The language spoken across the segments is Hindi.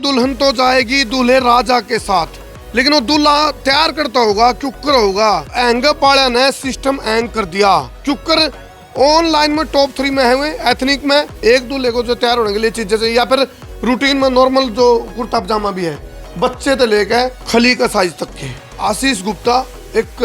दुल्हन तो जाएगी दूल्हे राजा के साथ, लेकिन वो दूल्हा तैयार करता होगा कुकर होगा। एंगअप वाले ने सिस्टम एंग कर दिया। कुकर ऑनलाइन में टॉप 3 में है हुए, एथनिक में एक दूल्हे को जो तैयार होने के लिए चीजें चाहिए, या फिर रूटीन में नॉर्मल जो कुर्ता पजामा भी है, बच्चे से लेकर खली का साइज तक के। आशीष गुप्ता एक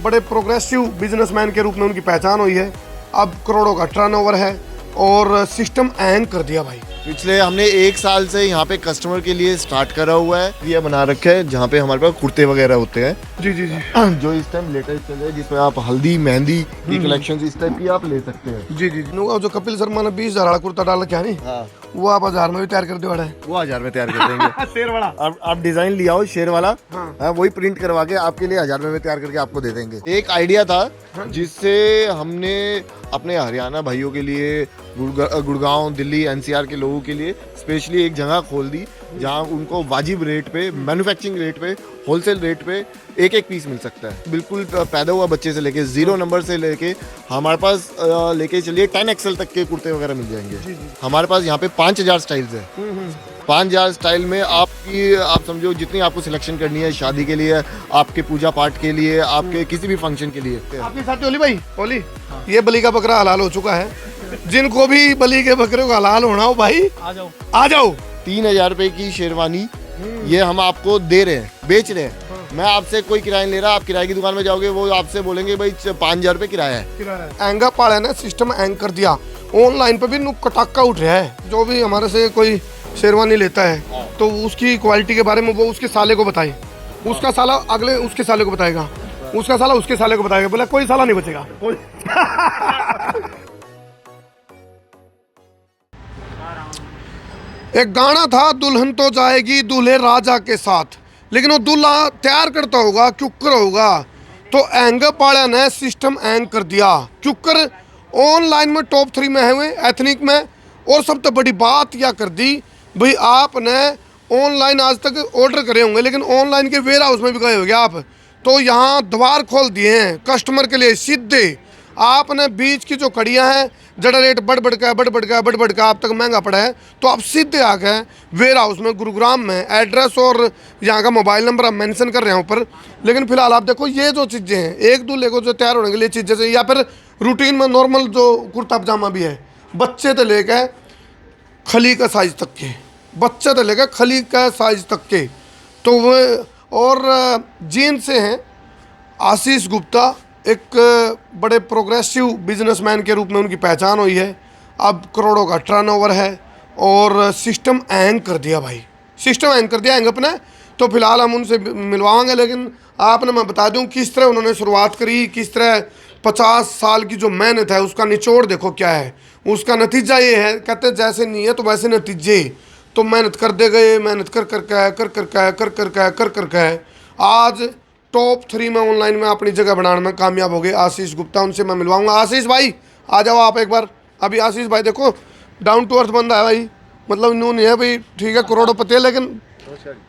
बड़े प्रोग्रेसिव बिजनेसमैन के रूप में उनकी पहचान हुई है। अब करोड़ों का टर्नओवर है और सिस्टम एंग कर दिया भाई। पिछले हमने 1 साल से यहाँ पे कस्टमर के लिए स्टार्ट करा हुआ है, ये बना रखे है जहाँ पे हमारे पास कुर्ते वगैरह होते हैं। जी जी जी। जो इस टाइम लेटेस्ट चल रहा है, जिसमें आप हल्दी मेहंदी की कलेक्शन इस टाइप की आप ले सकते हैं। जी जी जी। जो कपिल शर्मा ने 20,000 वाला कुर्ता डाला क्या नहीं, हाँ। वो आप 1000 में भी तैयार कर दे वाला है। वो 1000 में तैयार कर देंगे। शेर वाला आप डिजाइन लिया हो शेर वाला, हाँ। वही प्रिंट करवा के आपके लिए 1000 में तैयार करके आपको दे देंगे। एक आइडिया था जिससे हमने अपने हरियाणा भाइयों के लिए, गुड़गांव दिल्ली एनसीआर के लोगों के लिए स्पेशली एक जगह खोल दी जहां उनको वाजिब रेट पे, मैन्युफैक्चरिंग रेट पे, होलसेल रेट पे एक पीस मिल सकता है। बिल्कुल पैदा हुआ बच्चे से लेके 0 नंबर से लेके हमारे पास लेके चलिए 10 XL तक के कुर्ते वगैरह मिल जाएंगे। हमारे पास यहाँ पे 5000 स्टाइल्स है। 5000 स्टाइल में आप समझो जितनी आपको सिलेक्शन करनी है, शादी के लिए, आपके पूजा पाठ के लिए, आपके किसी भी फंक्शन के लिए। आपके साथ ओली भाई, ओली ये बलि का बकरा हलाल हो चुका है। जिनको भी बलि के बकरे को हलाल होना हो भाई आ जाओ। 3000 रुपए की शेरवानी ये हम आपको दे रहे हैं, बेच रहे हैं। मैं आपसे कोई किराया नहीं ले रहा। आप किराए की दुकान में जाओगे, वो आपसे बोलेंगे भाई 5000 रुपए किराया है। एंगा पाड़े ने सिस्टम एंग कर दिया। ऑनलाइन पे भी कटाका उठ रहा है। जो भी हमारे से कोई शेरवानी लेता है तो उसकी क्वालिटी के बारे में वो उसके साले को बताए, उसका साला अगले उसके साले को बताएगा, उसका साला उसके साले को बताएगा। बोला कोई साला नहीं बचेगा। एक गाना था, दुल्हन तो जाएगी दूल्हे राजा के साथ, लेकिन वो दूल्हा तैयार करता होगा कुकर होगा। तो एंगअप वाले ने सिस्टम एंग कर दिया। कुकर ऑनलाइन में टॉप 3 में है हुए, एथनिक में। और सबसे बड़ी बात क्या कर दी भाई, आपने ऑनलाइन आज तक ऑर्डर करे होंगे, लेकिन ऑनलाइन के वेयर हाउस में भी गए होंगे आप, तो यहाँ द्वार खोल दिए हैं कस्टमर के लिए सीधे। आपने बीच की जो कड़ियाँ हैं, जड़ा रेट बढ़ बढ़ का आप तक महंगा पड़ा है, तो आप सीधे आ गए वेयर हाउस में गुरुग्राम में। एड्रेस और यहाँ का मोबाइल नंबर आप मेंशन कर रहे हैं ऊपर। लेकिन फिलहाल आप देखो ये जो चीज़ें हैं, एक दूल्हे को जो तैयार होने के लिए चीज़ें चाहिए, या फिर रूटीन में नॉर्मल जो कुर्ता पजामा भी है, बच्चे से लेकर खली का साइज तक के, बच्चे से लेकर खली का साइज तक के। तो वो और जीन्स से हैं। आशीष गुप्ता एक बड़े प्रोग्रेसिव बिजनेसमैन के रूप में उनकी पहचान हुई है। अब करोड़ों का टर्नओवर है और सिस्टम एंग कर दिया भाई, सिस्टम एंग कर दिया एंगअप ने। तो फिलहाल हम उनसे मिलवाएंगे, लेकिन आपने मैं बता दूं किस तरह उन्होंने शुरुआत करी, किस तरह 50 साल की जो मेहनत है उसका निचोड़ देखो क्या है। उसका नतीजा ये है, कहते जैसे नीयत वैसे नतीजे। तो मेहनत करते गए, मेहनत कर आज टॉप 3 में ऑनलाइन में अपनी जगह बनाने में कामयाब हो गए आशीष गुप्ता। उनसे मैं मिलवाऊंगा। आशीष भाई आ जाओ आप एक बार। अभी आशीष भाई देखो डाउन टू अर्थ बंदा है भाई, मतलब न्यू नहीं है भाई, ठीक है करोड़पति है, लेकिन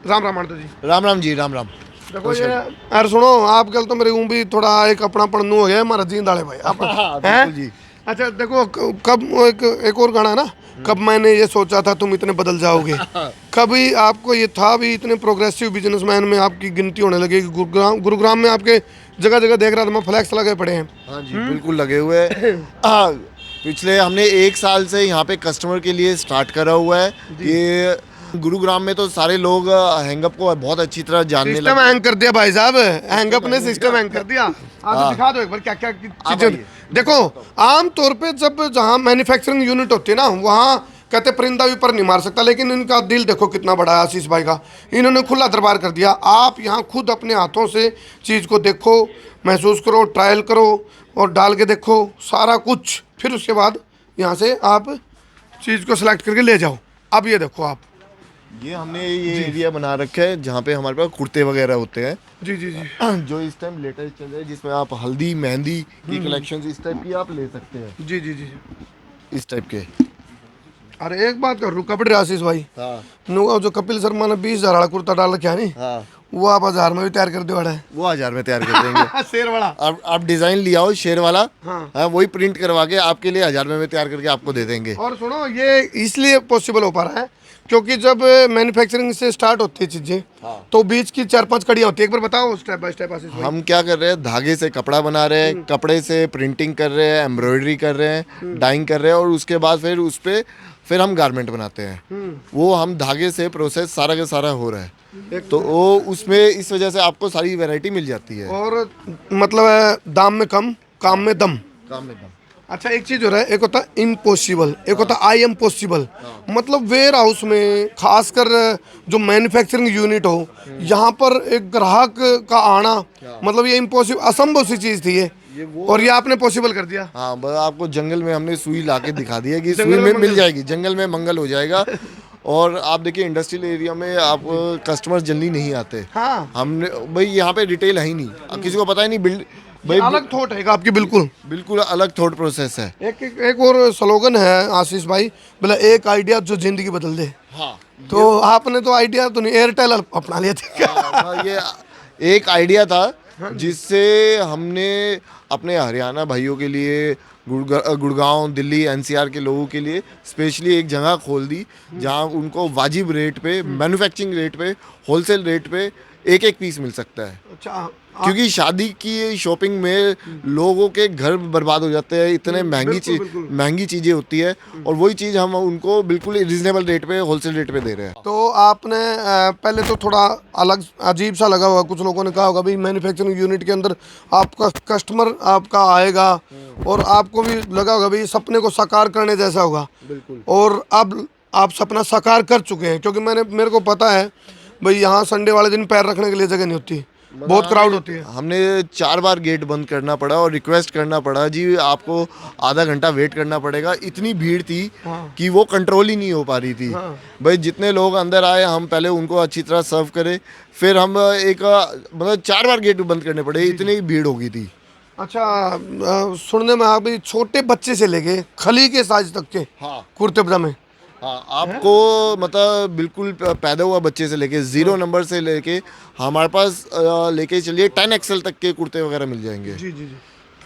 राम राम आंटो जी। राम राम जी, राम राम। देखो ये यार सुनो, आप कल तो मेरे भी थोड़ा एक अपना पढ़नू हो गया हमारा जींद वाले भाई आप हैं जी। अच्छा देखो कब एक और गाना है ना, कब मैंने ये सोचा था तुम इतने बदल जाओगे। कभी आपको ये था भी इतने प्रोग्रेसिव बिजनेसमैन में आपकी गिनती होने लगेगी। गुरुग्राम में आपके जगह जगह देख रहा था मैं, फ्लैक्स लगे पड़े हैं। हाँ जी बिल्कुल लगे हुए हैं। पिछले हमने 1 साल से यहाँ पे कस्टमर के लिए स्टार्ट करा हुआ है। ये गुरुग्राम में तो सारे लोग हैंगअप को बहुत अच्छी तरह जानने लगे। सिस्टम हैंग कर दिया भाई साहब, हैंगअप ने सिस्टम हैंग कर दिया। आप दिखा दो एक बार क्या क्या चीजें। देखो आम तौर पे जब जहाँ मैन्युफैक्चरिंग यूनिट होती है ना, वहाँ कहते परिंदा भी पर नहीं मार सकता, लेकिन इनका दिल देखो कितना बड़ा है आशीष भाई का। इन्होंने खुला दरबार कर दिया। आप यहाँ खुद अपने हाथों से चीज़ को देखो, महसूस करो, ट्रायल करो और डाल के देखो सारा कुछ, फिर उसके बाद यहाँ से आप चीज़ को सिलेक्ट करके ले जाओ। अब ये देखो आप, ये हमने ये एरिया बना रखा है जहाँ पे हमारे पास कुर्ते वगैरह होते हैं। जी जी जी। जो इस टाइम लेटेस्ट चल रहा है, जिसमें आप हल्दी मेहंदी की कलेक्शन इस टाइप की आप ले सकते हैं। जी जी जी। इस टाइप के। अरे एक बात कर, रुका पड़े आशीष भाई। हाँ। जो कपिल शर्मा ने 20,000 वाला कुर्ता डाल रखा है नहीं, हाँ। वो आप 1000 में भी तैयार कर दे वाला है। वो 1000 में तैयार कर देंगे। शेर वाला आप डिजाइन लिया हो शेर वाला, हाँ। वही प्रिंट करवा के आपके लिए 1000 में तैयार करके आपको दे देंगे। और सुनो ये इसलिए पॉसिबल हो पा रहा है क्योंकि जब मैन्युफैक्चरिंग से स्टार्ट होती है चीजें तो बीच की 4-5 कड़ियाँ होती है। एक बार बताओ स्टेप बाय स्टेप आशीष भाई। हम क्या कर रहे हैं, धागे से कपड़ा बना रहे हैं, कपड़े से प्रिंटिंग कर रहे हैं, एम्ब्रॉयडरी कर रहे हैं, डाइंग कर रहे हैं, और उसके बाद फिर हम गारमेंट बनाते हैं। वो हम धागे से प्रोसेस सारा का सारा हो रहा है, तो वो उसमें इस वजह से आपको सारी वैरायटी मिल जाती है। और मतलब दाम में कम, काम में दम। काम में दम। अच्छा एक चीज हो रहा है, एक होता है इम्पॉसिबल, एक होता है आई एम पॉसिबल। मतलब वेयर हाउस में खासकर जो मैन्युफैक्चरिंग यूनिट हो, यहाँ पर एक ग्राहक का आना मतलब ये इम्पॉसिबल, असंभव सी चीज थी ये, और ये आपने पॉसिबल कर दिया। हाँ, बस आपको जंगल में हमने सुई ला के दिखा दी है कि जंगल सुई में में मिल मंगल। जाएगी, जंगल में मंगल हो जाएगा। और आप देखिए इंडस्ट्रियल एरिया में आप कस्टमर जल्दी नहीं आते। हाँ हमने भाई यहाँ पे रिटेल है ही नहीं, अब किसी को पता ही नहीं, बिल्ड भाई अलग थॉट है आपकी, बिल्कुल बिल्कुल अलग थॉट प्रोसेस है। एक और स्लोगन है आशीष भाई, बोला एक आइडिया जो जिंदगी बदल दे। हाँ, तो आपने तो आइडिया तो नहीं, एयरटेल अपना लिया था। ये एक आइडिया था जिससे हमने अपने हरियाणा भाइयों के लिए, गुड़गांव, दिल्ली, एनसीआर के लोगों के लिए स्पेशली एक जगह खोल दी जहां उनको वाजिब रेट पे, मैन्युफैक्चरिंग रेट पे, होलसेल रेट पे एक एक पीस मिल सकता है। अच्छा क्योंकि शादी की शॉपिंग में लोगों के घर बर्बाद हो जाते हैं, इतने महंगी चीज़ें होती है, और वही चीज़ हम उनको बिल्कुल रिजनेबल रेट पे, होलसेल रेट पे दे रहे हैं। तो आपने पहले तो थोड़ा अलग अजीब सा लगा होगा, कुछ लोगों ने कहा होगा भाई मैन्युफैक्चरिंग यूनिट के अंदर आपका कस्टमर आपका आएगा, और आपको भी लगा होगा भाई सपने को साकार करने जैसा होगा। बिल्कुल। और अब आप सपना साकार कर चुके हैं, क्योंकि मेरे को पता है भाई यहाँ संडे वाले दिन पैर रखने के लिए जगह नहीं होती, बहुत क्राउड होती है। हमने 4 बार गेट बंद करना पड़ा और रिक्वेस्ट करना पड़ा, जी आपको आधा घंटा वेट करना पड़ेगा। इतनी भीड़ थी कि वो कंट्रोल ही नहीं हो पा रही थी। भाई जितने लोग अंदर आए, हम पहले उनको अच्छी तरह सर्व करें, फिर हम मतलब 4 बार गेट बंद करने पड़े, इतनी भीड़ हो गई थी। अच्छा सुनने में आप छोटे बच्चे से लेके खली के साइज तक के हाँ कुर्ते पजामे। हाँ, आपको मतलब बिल्कुल पैदा हुआ बच्चे से लेके 0 नंबर से लेके हमारे पास लेके चलिए 10 XL तक के कुर्ते वगैरह मिल जाएंगे। जी जी जी।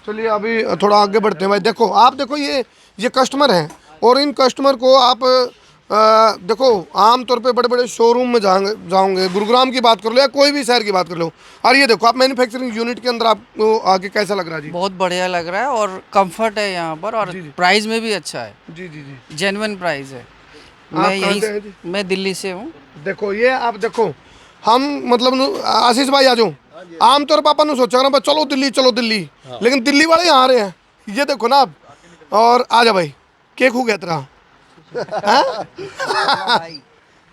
चलिए अभी थोड़ा आगे बढ़ते हैं भाई। देखो आप देखो ये कस्टमर हैं, और इन कस्टमर को आप देखो आमतौर पे बड़े बड़े शोरूम में जाओगे, गुरुग्राम की बात कर लो या कोई भी शहर की बात कर लो, और ये देखो आप मैन्युफैक्चरिंग यूनिट के अंदर आपको आगे कैसा लग रहा है जी? बहुत बढ़िया लग रहा है, और कंफर्ट है यहाँ पर, और प्राइस में भी अच्छा है। जी जी जी। जेन्युइन प्राइस है। आप कहाँ से हैं जी? मैं दिल्ली से हूँ। देखो ये आप देखो, हम मतलब आशीष भाई आ जाओ, आमतौर पर अपन सोचा ना चलो दिल्ली चलो दिल्ली, लेकिन दिल्ली वाले यहाँ आ रहे हैं। ये देखो ना आप, और आ जा भाई केक हो गया तेरा।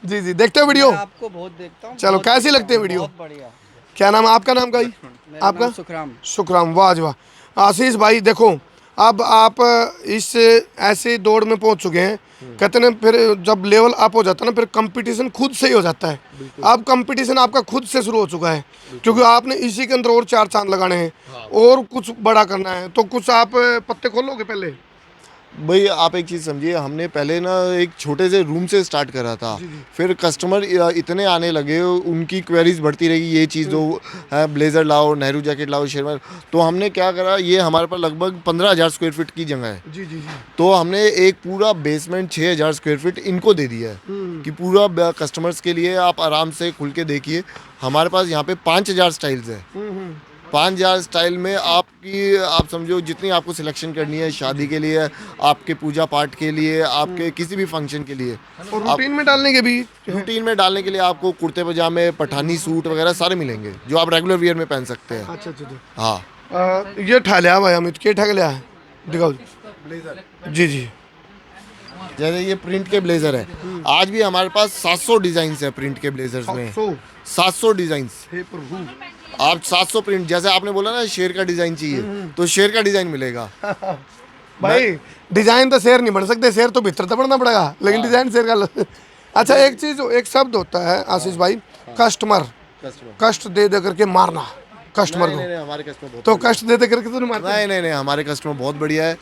जी जी, देखते हो वीडियो? आपको बहुत देखता हूँ। चलो कैसी लगती है वीडियो? बहुत बढ़िया। क्या नाम है आपका? नाम का ही आपका? सुखराम। शुक्राम, वाह जी वाह। आशीष भाई देखो अब आप इस ऐसे दौड़ में पहुंच चुके हैं, कहते हैं फिर जब लेवल अप हो जाता है ना, फिर कंपटीशन खुद से ही हो जाता है। अब कंपटीशन आपका खुद से शुरू हो चुका है, क्योंकि आपने इसी के अंदर और 4 चांद लगाने हैं और कुछ बड़ा करना है। तो कुछ आप पत्ते खोलोगे पहले? भाई आप एक चीज़ समझिए, हमने पहले ना एक छोटे से रूम से स्टार्ट करा था, फिर कस्टमर इतने आने लगे, उनकी क्वेरीज बढ़ती रही, ये चीज़ दो है, ब्लेज़र लाओ, नेहरू जैकेट लाओ, शेरवानी। तो हमने क्या करा, ये हमारे पास लगभग 15,000 स्क्वायर फीट की जगह है। जी जी जी। तो हमने एक पूरा बेसमेंट 6,000 स्क्वायर फीट इनको दे दिया है कि पूरा कस्टमर्स के लिए आप आराम से खुल के देखिए। हमारे पास यहाँ पे 5,000 स्टाइल्स है। 5,000 स्टाइल में आप समझो जितनी आपको सिलेक्शन करनी है, शादी के लिए, आपके पूजा पाठ के लिए, आपके किसी भी फंक्शन के लिए, और रूटीन में डालने के भी, रूटीन में डालने के लिए आपको कुर्ते पजामे, पठानी सूट वगैरह सारे मिलेंगे जो आप रेगुलर वियर में पहन सकते हैं। अच्छा अच्छा। हाँ, ये ठा लिया भाई अमित, के ठग लिया है, दिखाओ जी जी। जैसे ये प्रिंट के ब्लेजर है, आज भी हमारे पास 700 डिजाइन है प्रिंट के ब्लेजर्स में। 700 डिजाइन। आप 700 प्रिंट, जैसे आपने बोला ना शेर का डिजाइन चाहिए, तो शेर का डिजाइन मिलेगा। भाई डिजाइन तो शेर नहीं बन सकते, शेर तो भीतर तो बनना पड़ेगा, लेकिन डिजाइन शेर का। अच्छा एक चीज, एक शब्द होता है आशीष भाई, कस्टमर, कष्ट दे दे करके मारना कस्टमर को। नहीं, हमारे कस्टमर तो कष्ट दे दे करके तो नहीं मारते? नहीं, हमारे कस्टमर बहुत बढ़िया है।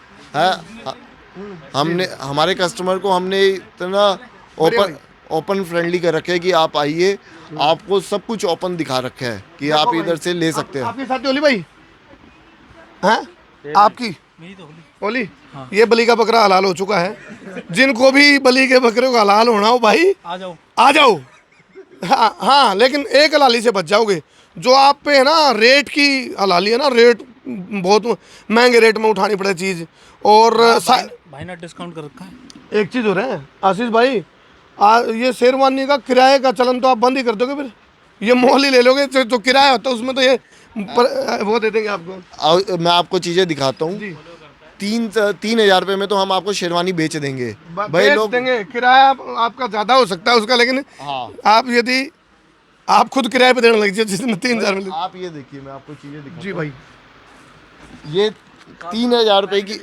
हमने हमारे कस्टमर को हमने इतना ओपन फ्रेंडली कर रखे है कि आप आइए, आपको सब कुछ ओपन दिखा रखा है कि आप इधर से ले सकते हैं। आपके साथ ओली भाई हैं आपकी? मेरी तो होली। होली ये बलि का बकरा हलाल हो चुका है। जिनको भी बलि के बकरे का हलाल होना हो भाई आ जाओ। आ जाओ। हाँ हाँ, लेकिन एक हलाली से बच जाओगे। जो आप पे है ना रेट की हलाली है ना, रेट बहुत महंगे रेट में उठानी पड़े चीज़। और भाई ने डिस्काउंट कर रखा है। एक चीज़ हो रहा है आशीष भाई, ये शेरवानी का किराए का चलन तो आप बंद ही कर दोगे फिर। ये मोल ही ले लोगे जो किराया होता है उसमें तो ये वो दे देंगे आपको। मैं आपको चीजें दिखाता हूँ। जी 3,000 रुपये में तो हम आपको शेरवानी बेच देंगे भाई। बेच लोग देंगे। किराया आपका ज़्यादा हो सकता है उसका, लेकिन हाँ, आप यदि आप खुद किराए पे देने लग जाए जिसमें 3,000 मिले। आप ये देखिए, मैं आपको चीजें दिखाता जी हूँ। भाई ये 3,000 रुपये की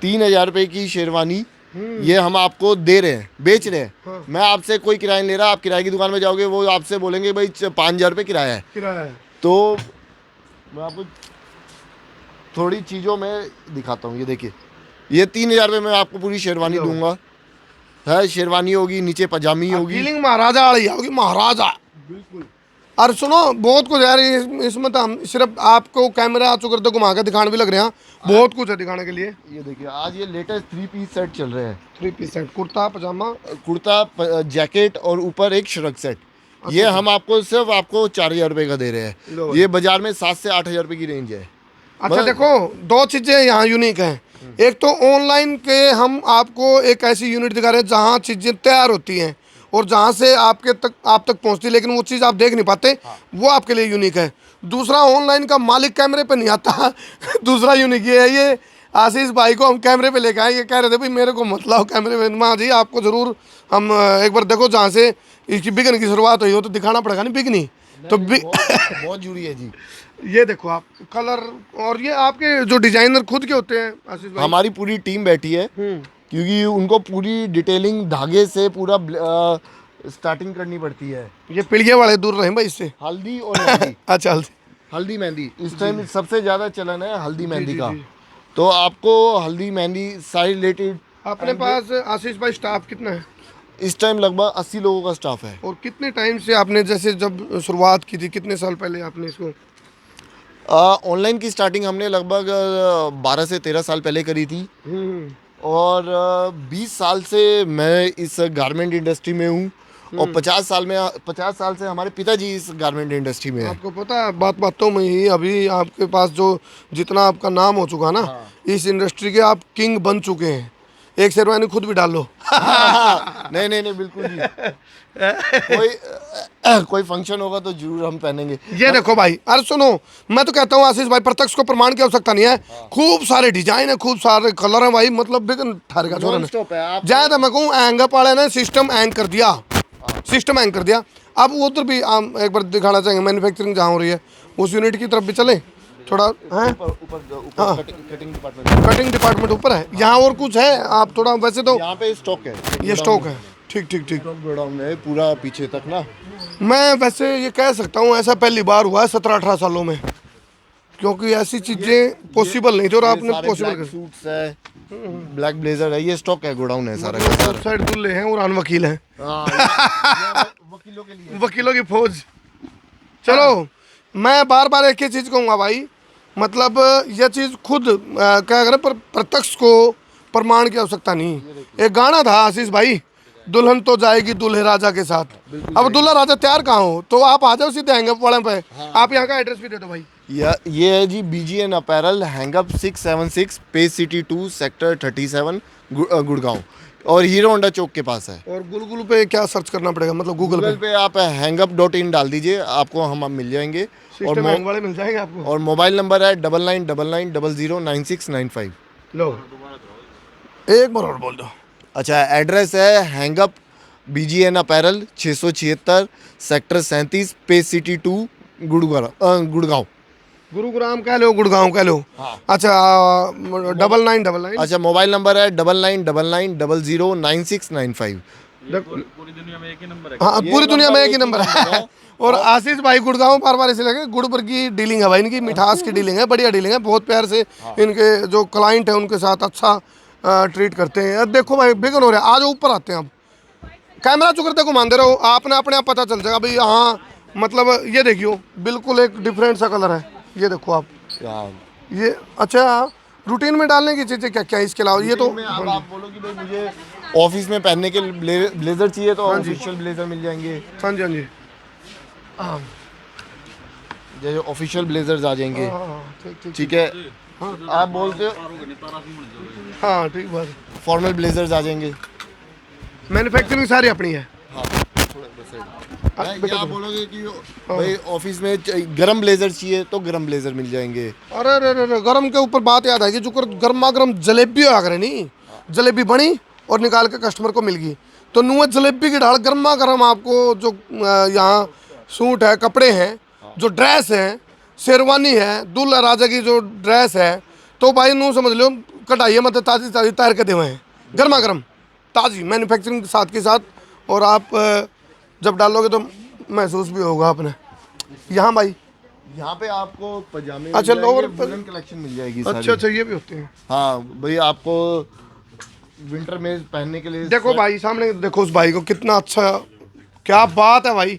3,000 रुपये की शेरवानी ये हम आपको दे रहे हैं, बेच रहे हैं। हाँ। मैं आपसे कोई किराया नहीं ले रहा। आप किराए की दुकान में जाओगे, वो आपसे बोलेंगे भाई 5,000 रुपये किराया है। किराया है। तो मैं आपको थोड़ी चीज़ों में दिखाता हूँ। ये देखिए, ये 3,000 रुपये में आपको पूरी शेरवानी दूंगा। है, शेरवानी होगी, नीचे पजामी होगी। फीलिंग महाराजा वाली होगी, महाराजा। बिल्कुल। और सुनो बहुत कुछ यार इसमें तो हम सिर्फ आपको कैमरा चुकर तो घुमा के दिखाने भी लग रहे हैं। बहुत कुछ है दिखाने के लिए। ये देखिए, आज ये लेटेस्ट 3 पीस सेट चल रहे हैं। 3 पीस सेट, कुर्ता पजामा, कुर्ता, जैकेट और ऊपर एक श्रग सेट। ये हम आपको सिर्फ आपको 4,000 रुपये का दे रहे लो। हैं। ये बाजार में 7 से 8,000 रुपये की रेंज है। अच्छा देखो, दो चीज़ें यहाँ यूनिक हैं। एक तो ऑनलाइन के हम आपको एक ऐसी यूनिट दिखा रहे हैं जहाँ चीज़ें तैयार होती हैं और जहाँ से आप तक पहुँचती है, लेकिन वो चीज़ आप देख नहीं पाते। वो आपके लिए यूनिक है। दूसरा, ऑनलाइन का मालिक कैमरे पे नहीं आता। दूसरा यूनिक ये है, ये आशीष भाई को हम कैमरे पे लेके आए। ये कह रहे थे भाई मेरे को मत लाओ कैमरे पे। माँ जी आपको ज़रूर हम एक बार देखो, जहाँ से इसकी बिकने की शुरुआत हुई हो तो दिखाना पड़ेगा नहीं बिकनी तो बहुत जरूरी है जी। ये देखो आप कलर, और ये आपके जो डिजाइनर खुद के होते हैं आशीष भाई। हमारी पूरी टीम बैठी है, क्योंकि उनको पूरी डिटेलिंग धागे से पूरा स्टार्टिंग करनी पड़ती है। ये पिड़िया वाले दूर रहे भाई इससे। हल्दी और मेहंदी। अच्छा हल्दी, हल्दी मेहंदी इस टाइम सबसे ज़्यादा चलन है, हल्दी मेहंदी का। जी। तो आपको हल्दी मेहंदी सारी रिलेटेड। अपने पास आशीष भाई स्टाफ कितना है? इस टाइम लगभग 80 लोगों का स्टाफ है। और कितने टाइम से आपने, जैसे जब शुरुआत की थी, कितने साल पहले आपने इसको? ऑनलाइन की स्टार्टिंग हमने लगभग 12 से 13 साल पहले करी थी। और 20 साल से मैं इस गारमेंट इंडस्ट्री में हूँ। और 50 साल से हमारे पिताजी इस गारमेंट इंडस्ट्री में है। आपको पता है बातों में ही अभी आपके पास जो जितना आपका नाम हो चुका ना, इस इंडस्ट्री के आप किंग बन चुके हैं। एक शेरवानी खुद भी डाल लो। नहीं बिल्कुल जी। कोई फंक्शन होगा तो जरूर हम पहनेंगे। ये देखो भाई, अरे सुनो, मैं तो कहता हूँ आशीष भाई प्रत्यक्ष को प्रमाण की आवश्यकता नहीं है। खूब सारे डिजाइन है, खूब सारे कलर हैं भाई, मतलब बिकन ठहरेगा छोरा ने। स्टॉप है आप। ज्यादा मैं कहूँ एंग वाले ने सिस्टम एंग कर दिया, सिस्टम एंग कर दिया। अब उधर भी हम एक बार दिखाना चाहेंगे, मैन्युफैक्चरिंग जहाँ हो रही है उस यूनिट की तरफ भी चले थोड़ा। हैं ऊपर कटिंग डिपार्टमेंट। कटिंग डिपार्टमेंट ऊपर है, यहाँ और कुछ है आप थोड़ा, वैसे तो यहाँ पे स्टॉक है। ये स्टॉक है। ठीक ठीक ठीक। गोडाउन है पूरा पीछे तक ना। मैं वैसे ये कह सकता हूँ ऐसा पहली बार हुआ है 17-18 सालों में, क्योंकि ऐसी चीजें पॉसिबल नहीं थी और आपने पॉसिबल कर। सूट्स है, ब्लैक ब्लेजर है, ये स्टॉक है, गोडाउन है सारा का सारा। साइड दुल्ले हैं और अन वकील हैं, वकीलों के लिए। वकीलों की फौज। चलो मैं बार बार एक ही चीज़ कहूँगा भाई, मतलब यह चीज़ खुद क्या करें, पर प्रत्यक्ष को प्रमाण की आवश्यकता नहीं। एक गाना था आशीष भाई, दुल्हन तो जाएगी दूल्हे राजा के साथ। अब दूल्हा राजा तैयार कहाँ हो, तो आप आ जाओ सीधे हैंगअप वाले पे। आप यहाँ का एड्रेस भी दे दो भाई। ये है जी BGN अपैरल, हैंगअप 676 पेज सिटी 2 सेक्टर 37 गुड़गांव, और हीरो होंडा चौक के पास है। और गूगल पे क्या सर्च करना पड़ेगा, मतलब गूगल पे आप hangup.in डाल दीजिए, आपको हम मिल जाएंगे। और हैंग वाले मिल जाएंगे आपको। और मोबाइल नंबर है 9999009695। लो एक बार और बोल दो। अच्छा, एड्रेस है hang up BGN apparel 676 sector 37 page city 2 Gurgaon. Gurugram कह लो, गुड़गांव कह लो। अच्छा 9999। अच्छा, मोबाइल नंबर है 9999009695। पूरी दुनिया में एक ही नंबर है। हाँ पूरी दुनिया में एक ही नंबर है। और आशीष भाई गुड़गांव बार बार ऐसे लगे, गुड़ पर की डीलिंग है भाई, इनकी मिठास की डीलिंग है, बढ़िया डीलिंग है, बहुत प्यार से इनके जो क्लाइंट है उनके साथ अच्छा ट्रीट करते हैं। अब देखो भाई बिगन हो रहा है, आज ऊपर आते हैं। अब कैमरा चुकरते को मानते रहो, आपने अपने आप पता चल जाएगा भाई। हाँ मतलब ये देखियो बिल्कुल एक डिफरेंट सा कलर है, ये देखो आप। ये अच्छा रूटीन में डालने की चीज़ें क्या क्या है इसके अलावा? ये तो में अब आप बोलो कि भाई मुझे ऑफिस में पहनने के ब्लेजर चाहिए तो ऑफिशियल ब्लेजर मिल जाएंगे। हाँ जी, हाँ जी, हाँ जैसे ऑफिशियल ब्लेजर्स आ जाएंगे। हाँ, ठीक ठीक ठीक है, आप बोलते हो हाँ, ठीक बात है। फॉर्मल ब्लेजर्स आ जाएंगे। मैन्युफैक्चरिंग सारी अपनी है। हाँ, या आप बोलोगे कि भाई ऑफिस में गरम ब्लेजर चाहिए तो गरम ब्लेजर मिल जाएंगे। अरे अरे अरे, गरम के ऊपर बात याद आएगी, जो गर्मा गर्म जलेबी आ करे नहीं, जलेबी बनी और निकाल के कस्टमर को मिल गई, तो नुआ जलेबी की ढाल गर्मा गर्म आपको जो यहाँ सूट है, कपड़े हैं, जो ड्रेस है, शेरवानी है, दूल्हा राजा की जो ड्रेस है, तो भाई नू समझ लो कटाई मतलब ताज़ी ताज़ी तैयार के हुए हैं, गर्मा गर्म ताज़ी मैन्युफैक्चरिंग के साथ। और आप जब डालोगे तो महसूस भी होगा आपने। यहाँ भाई यहाँ पे आपको पजामे अच्छा, लोअर वुलन कलेक्शन मिल जाएगी अच्छा सारी। अच्छा, ये भी होते हैं। हाँ भाई, आपको विंटर में पहनने के लिए देखो भाई, सामने देखो उस भाई को, कितना अच्छा, क्या बात है भाई,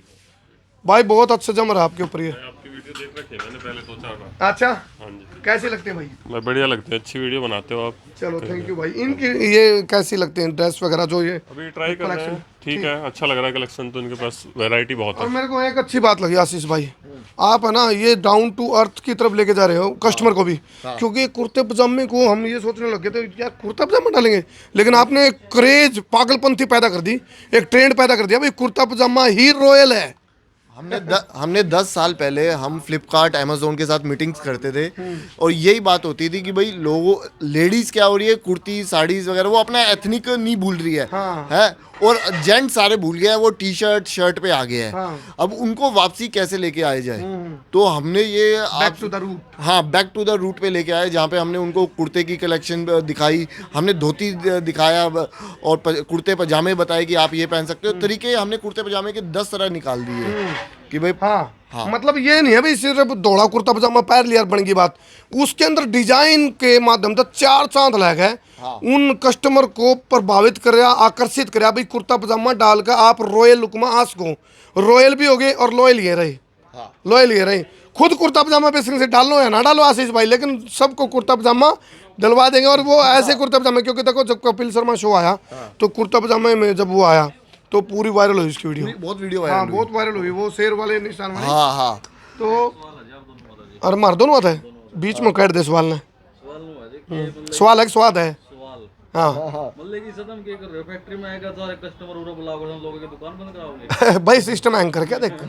भाई बहुत अच्छा जम रहा है आपके ऊपर ये। आपकी वीडियो देख रखी है मैंने पहले 2-4 बार। अच्छा, हाँ जी, कैसे लगते हैं भाई? मैं बढ़िया लगते हैं, अच्छी वीडियो बनाते हो आप। चलो थैंक यू भाई। इनकी ये कैसी लगते हैं ड्रेस वगैरह जो ये? अभी ट्राई कर रहे हैं, collection, ठीक है, अच्छा लग रहा है कलेक्शन, तो इनके पास वैरायटी बहुत और है। मेरे को एक अच्छी बात लगी आशीष भाई, आप है ना ये डाउन टू अर्थ की तरफ लेके जा रहे हो कस्टमर को भी, क्योंकि कुर्ते पजामे को हम ये सोचने लगे थे यार कुर्ता पजामा डालेंगे, लेकिन आपने एक क्रेज पागलपंथी पैदा कर दी, एक ट्रेंड पैदा कर दिया भाई, कुर्ता पजामा ही रॉयल है। हमने 10 साल पहले हम फ्लिपकार्ट अमेजोन के साथ मीटिंग्स करते थे और यही बात होती थी कि भाई लोगों लेडीज क्या हो रही है, कुर्ती साड़ीज वगैरह वो अपना एथनिक नहीं भूल रही है, हाँ। है, और जेंट्स सारे भूल गए हैं, वो टी शर्ट शर्ट पे आ गए हैं। हाँ। अब उनको वापसी कैसे लेके आए जाए, तो हमने ये बैक टू द रूट। हाँ, बैक टू द रूट पे लेके आए, जहाँ पे हमने उनको कुर्ते की कलेक्शन दिखाई, हमने धोती दिखाया और कुर्ते पजामे बताए कि आप ये पहन सकते हो। तरीके हमने कुर्ते पजामे के 10 तरह निकाल दिए कि भाई हाँ, मतलब ये नहीं है भाई सिर्फ दौड़ा कुर्ता पजामा पहन लिया बन की बात, उसके अंदर डिजाइन के माध्यम से 4 चांद लग है। उन कस्टमर को प्रभावित कर आकर्षित कर भाई, कुर्ता पजामा डालकर आप रॉयल लुक में आ सको, रॉयल भी हो गए और लॉयल ये रहे, लॉयल ये रहे। खुद कुर्ता पजामा बेसिंग से डालो या ना डालो आशीष भाई, लेकिन सबको कुर्ता पजामा डलवा देंगे। और वो ऐसे कुर्ता पजामे, क्योंकि देखो जब कपिल शर्मा शो आया तो कुर्ता पजामे में जब वो आया तो पूरी वायरल हुई उसकी वीडियो, बहुत वीडियो हाँ बहुत वायरल हुई, वो शेर वाले निशान वाले। हाँ हाँ, तो अरे मार दोनों बात है, बीच में काट दे सवाल ने, सवाल है कि स्वाद है। हाँ फैक्ट्री में आएगा सारे कस्टमर उरा बुलाओगे, हम लोगों की दुकान बंद कराओगे। भाई सिस्टम हैंग कर क्या देख,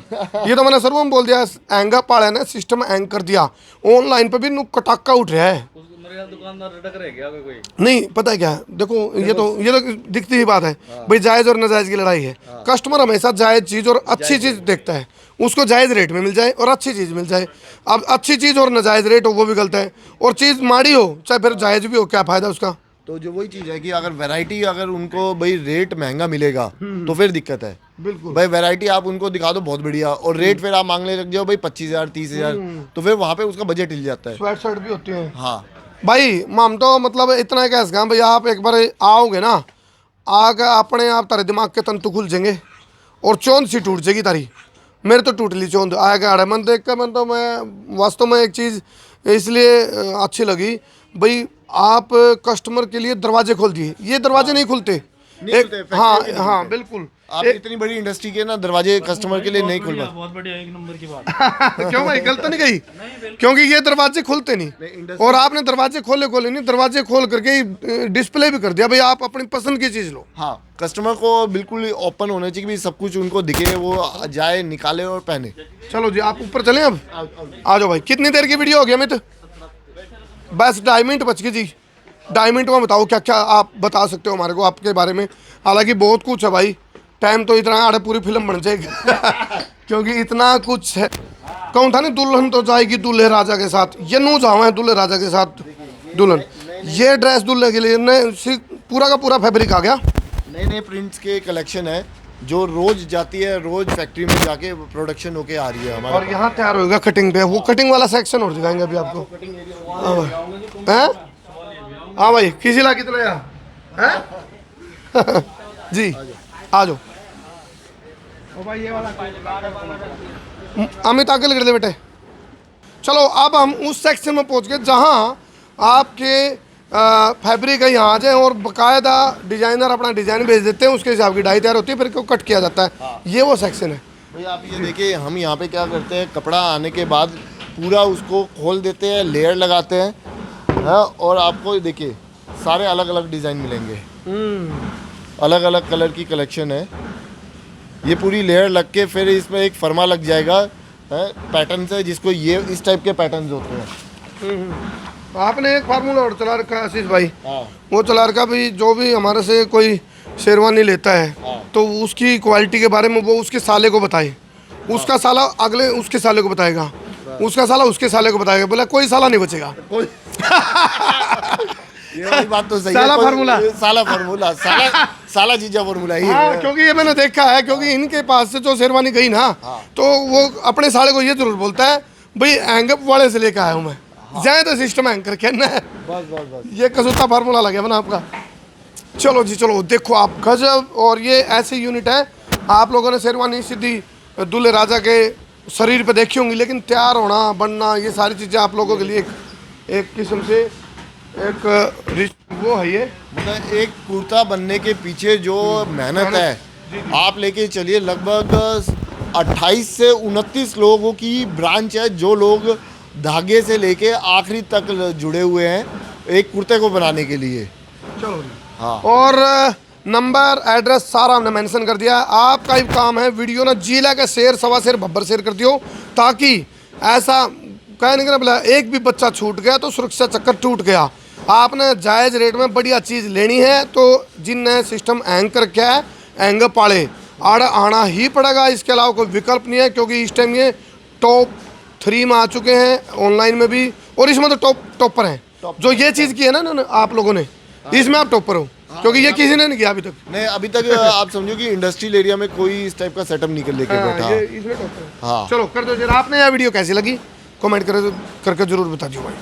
ये तो मैंने सर्वम बोल दिया, एंगा पाड़ा ने सिस्टम हैंग कर दिया, ऑनलाइन पे भी नु कटाका उठ रहा है। मेरे यहाँ दुकानदार रटक रह गया कोई। नहीं पता है क्या, देखो ये तो दिखती ही बात है भाई, जायज़ और नाजायज़ की लड़ाई है। कस्टमर हमेशा जायज़ चीज़ और अच्छी चीज़ देखता है, उसको जायज़ रेट में मिल जाए और अच्छी चीज़ मिल जाए। अब अच्छी चीज़ और नाजायज़ रेट हो वो भी गलत है, और चीज़ माड़ी हो चाहे फिर जायज़ भी हो, क्या फ़ायदा उसका। तो जो वही चीज़ है कि अगर वैरायटी, अगर उनको भाई रेट महंगा मिलेगा तो फिर दिक्कत है। बिल्कुल भाई वैरायटी आप उनको दिखा दो बहुत बढ़िया, और रेट फिर आप मांगने लग जाओ भाई 25,000 30,000, तो फिर वहाँ पे उसका बजट हिल जाता है। स्वेट शर्ट भी होती है हाँ भाई, हम तो मतलब इतना कह सकें भाई, आप एक बार आओगे ना, आके अपने आप तारे दिमाग के तंतु खुल जाएंगे और चौंध सी टूट जाएगी तारी। मेरे तो टूट ली चौंध, आएगा अड़े मन देख कर मन तो मैं वास्तव में एक चीज़ इसलिए अच्छी लगी भाई, आप कस्टमर के लिए दरवाजे खोल दिए, ये दरवाजे नहीं खुलते एक, हाँ हाँ बिल्कुल, आप इतनी बड़ी इंडस्ट्री के ना दरवाजे कस्टमर के लिए नहीं खुल पाते। बहुत बढ़िया, एक नंबर की बात। क्यों भाई गलत नहीं गई, क्योंकि ये दरवाजे खुलते नहीं, और आपने दरवाजे खोले नहीं, दरवाजे खोल करके डिस्प्ले भी कर दिया भाई, आप अपनी पसंद की चीज़ लो। हाँ, कस्टमर को बिल्कुल ओपन होना चाहिए कि सब कुछ उनको दिखे, वो जाए निकाले और पहने। चलो जी आप ऊपर चलें, अब आ जाओ भाई। कितनी देर की वीडियो हो गई अमित? बस 2.5 मिनट बच गई जी। 2.5 मिनट में बताओ क्या क्या आप बता सकते हो हमारे को आपके बारे में। हालांकि बहुत कुछ है भाई, टाइम तो इतना आड़े पूरी फिल्म बन जाएगी क्योंकि इतना कुछ है। कौन था नहीं, दुल्हन तो जाएगी दूल्हे राजा के साथ, ये नू जाओ है दूल्हे राजा के साथ दुल्हन। ये ड्रेस दूल्हे के लिए पूरा का पूरा फैब्रिक आ गया, नए नए प्रिंट्स के कलेक्शन है जो रोज जाती है, रोज फैक्ट्री में जाके प्रोडक्शन होके आ रही है हमारे। और यहाँ तैयार होगा कटिंग पे, वो कटिंग वाला सेक्शन और दिखाएंगे अभी आपको। हैं? हाँ भाई, किसी ला कितना यार हैं? जी आ जाओ अमित आगे लग रहे बेटे। चलो अब हम उस सेक्शन में पहुंच गए जहाँ आपके फैब्रिक है यहाँ आ जाए और बाकायदा डिजाइनर अपना डिजाइन भेज देते हैं, उसके हिसाब की डाई तैयार होती है, फिर को कट किया जाता है। ये वो सेक्शन है। भैया आप ये देखिए, हम यहाँ पे क्या करते हैं, कपड़ा आने के बाद पूरा उसको खोल देते हैं, लेयर लगाते हैं, हाँ, और आपको देखिए सारे अलग अलग डिज़ाइन मिलेंगे, अलग अलग कलर की कलेक्शन है। ये पूरी लेयर लग के फिर इसमें एक फर्मा लग जाएगा पैटर्न से, जिसको ये इस टाइप के पैटर्न्स होते हैं। आपने एक फार्मूला और चला रखा है आशीष भाई, हाँ वो चला रखा भी, जो भी हमारे से कोई शेरवानी लेता है तो उसकी क्वालिटी के बारे में वो उसके साले को बताए, उसका साला अगले उसके साले को बताएगा, उसका साला उसके साले को बताएगा, बोला कोई साला नहीं बचेगा। ये वाली बात तो सही साला है, फार्मूला। साला फार्मूला, साला जीजा फार्मूला ही हाँ, है। क्योंकि ये मैंने देखा है, क्योंकि इनके पास से जो शेरवानी गई ना, तो वो अपने साले को ये जरूर बोलता है भाई हैंगअप वाले से लेकर आया हूँ मैं, जाए तो सिस्टम हैंग करके ना। बस बस बस। ये कसूता फार्मूला लगे बना आपका। चलो जी चलो, देखो आप गजब। और ये ऐसी यूनिट है, आप लोगों ने शेरवानी सीधी दूल्हे राजा के शरीर पे देखी होंगी, लेकिन तैयार होना बनना ये सारी चीज़ें आप लोगों के लिए एक किस्म से एक वो है। ये मतलब एक कुर्ता बनने के पीछे जो मेहनत है, आप लेके चलिए लगभग 28 से 29 लोगों की ब्रांच है, जो लोग धागे से लेके आखिरी तक जुड़े हुए हैं एक कुर्ते को बनाने के लिए। चलो जी। हाँ। और नंबर एड्रेस सारा हमने मेंशन कर दिया है। आपका ही काम है वीडियो ना जिला का शेयर सवा शेयर बब्बर शेयर कर दियो, ताकि ऐसा कहने का बोला एक भी बच्चा छूट गया तो सुरक्षा चक्कर टूट गया। आपने जायज़ रेट में बढ़िया चीज़ लेनी है तो जिनने सिस्टम हैंग कर क्या है, हैंग पाले आड़ा आना ही पड़ेगा, इसके अलावा कोई विकल्प नहीं है, क्योंकि इस टाइम ये टॉप 3 में आ चुके हैं ऑनलाइन में भी, और इसमें तो टॉपर हैं। जो ये चीज़ की है ना आप लोगों ने, इसमें आप टॉपर हो, क्योंकि ये किसी ने नहीं किया अभी तक। नहीं, अभी तक आप समझो कि इंडस्ट्रियल एरिया में कोई इस टाइप का सेटअप नहीं कर लेके बैठा। ये इसमें टॉपर है। हाँ। चलो कर दो जरा। आपने यह वीडियो कैसी लगी कमेंट करके जरूर बता दियो भाई।